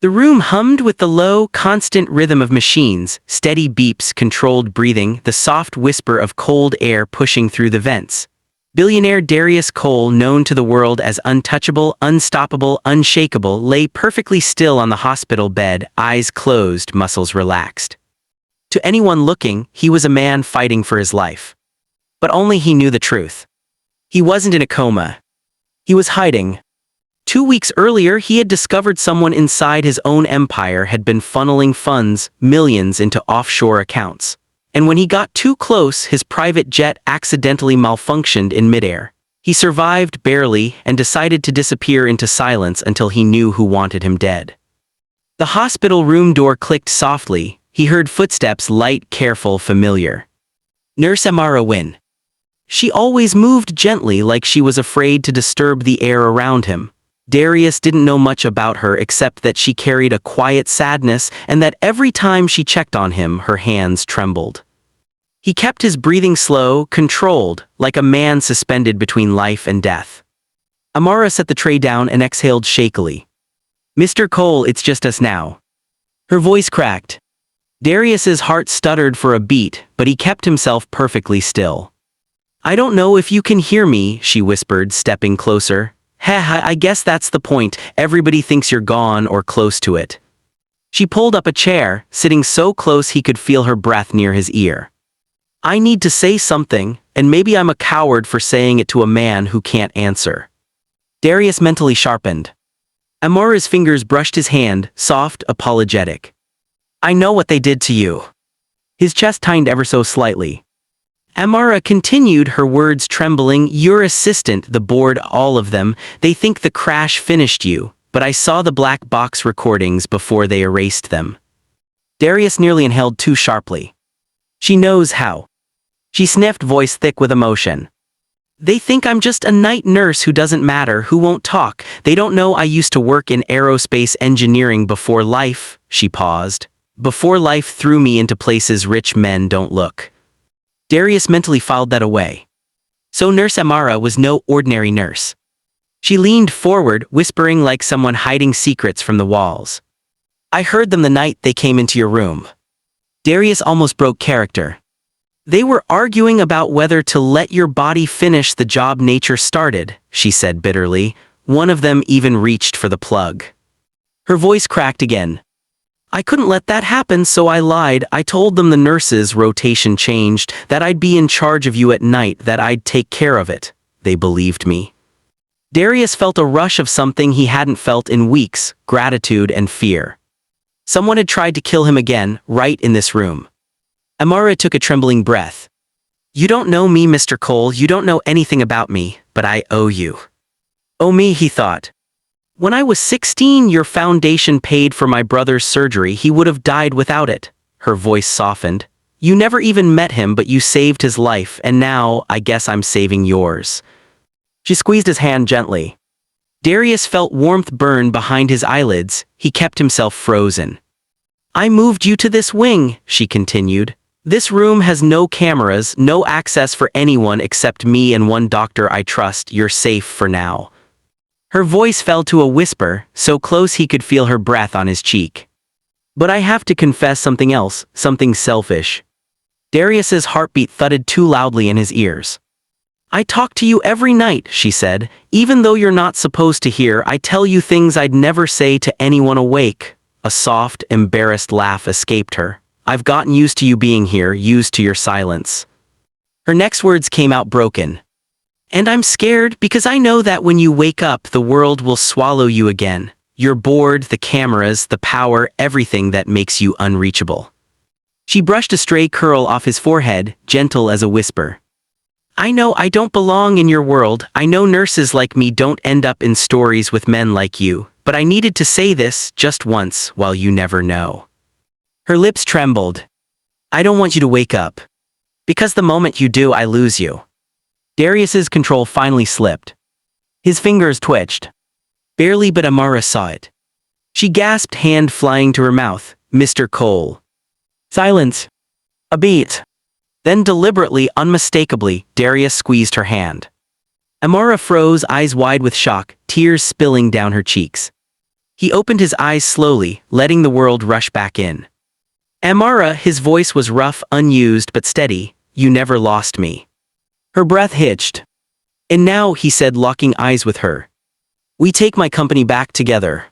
The room hummed with the low, constant rhythm of machines, steady beeps, controlled breathing, the soft whisper of cold air pushing through the vents. Billionaire Darius Cole, known to the world as untouchable, unstoppable, unshakable, lay perfectly still on the hospital bed, eyes closed, muscles relaxed. To anyone looking, he was a man fighting for his life. But only he knew the truth. He wasn't in a coma. He was hiding. 2 weeks earlier, he had discovered someone inside his own empire had been funneling funds, millions, into offshore accounts. And when he got too close, his private jet accidentally malfunctioned in midair. He survived barely and decided to disappear into silence until he knew who wanted him dead. The hospital room door clicked softly. He heard footsteps, light, careful, familiar. Nurse Amara Wynne. She always moved gently, like she was afraid to disturb the air around him. Darius didn't know much about her except that she carried a quiet sadness and that every time she checked on him, her hands trembled. He kept his breathing slow, controlled, like a man suspended between life and death. Amara set the tray down and exhaled shakily. "Mr. Cole, it's just us now." Her voice cracked. Darius's heart stuttered for a beat, but he kept himself perfectly still. "I don't know if you can hear me," she whispered, stepping closer. I guess that's the point. Everybody thinks you're gone or close to it." She pulled up a chair, sitting so close he could feel her breath near his ear. "I need to say something, and maybe I'm a coward for saying it to a man who can't answer." Darius mentally sharpened. Amara's fingers brushed his hand, soft, apologetic. "I know what they did to you." His chest tightened ever so slightly. Amara continued, her words trembling. "Your assistant, the board, all of them, they think the crash finished you, but I saw the black box recordings before they erased them." Darius nearly inhaled too sharply. "She knows how." She sniffed, voice thick with emotion. "They think I'm just a night nurse who doesn't matter, who won't talk. They don't know I used to work in aerospace engineering before life," she paused. "Before life threw me into places rich men don't look." Darius mentally filed that away. So Nurse Amara was no ordinary nurse. She leaned forward, whispering like someone hiding secrets from the walls. "I heard them the night they came into your room." Darius almost broke character. "They were arguing about whether to let your body finish the job nature started," she said bitterly. "One of them even reached for the plug." Her voice cracked again. "I couldn't let that happen, so I lied. I told them the nurses' rotation changed, that I'd be in charge of you at night, that I'd take care of it. They believed me." Darius felt a rush of something he hadn't felt in weeks, gratitude and fear. Someone had tried to kill him again, right in this room. Amara took a trembling breath. "You don't know me, Mr. Cole, you don't know anything about me, but I owe you." "Owe me," he thought. "When I was 16, your foundation paid for my brother's surgery. He would have died without it." Her voice softened. "You never even met him, but you saved his life, and now, I guess I'm saving yours." She squeezed his hand gently. Darius felt warmth burn behind his eyelids. He kept himself frozen. "I moved you to this wing," she continued. "This room has no cameras, no access for anyone except me and one doctor I trust. You're safe for now." Her voice fell to a whisper, so close he could feel her breath on his cheek. "But I have to confess something else, something selfish." Darius's heartbeat thudded too loudly in his ears. "I talk to you every night," she said. "Even though you're not supposed to hear, I tell you things I'd never say to anyone awake." A soft, embarrassed laugh escaped her. "I've gotten used to you being here, used to your silence." Her next words came out broken. "And I'm scared because I know that when you wake up, the world will swallow you again. Your board, the cameras, the power, everything that makes you unreachable." She brushed a stray curl off his forehead, gentle as a whisper. "I know I don't belong in your world. I know nurses like me don't end up in stories with men like you, but I needed to say this just once while you never know." Her lips trembled. "I don't want you to wake up. Because the moment you do, I lose you." Darius's control finally slipped. His fingers twitched. Barely, but Amara saw it. She gasped, hand flying to her mouth. "Mr. Cole." Silence. A beat. Then deliberately, unmistakably, Darius squeezed her hand. Amara froze, eyes wide with shock, tears spilling down her cheeks. He opened his eyes slowly, letting the world rush back in. Amara, his voice was rough, unused, but steady. You never lost me. Her breath hitched. And now, he said, locking eyes with her. We take my company back together.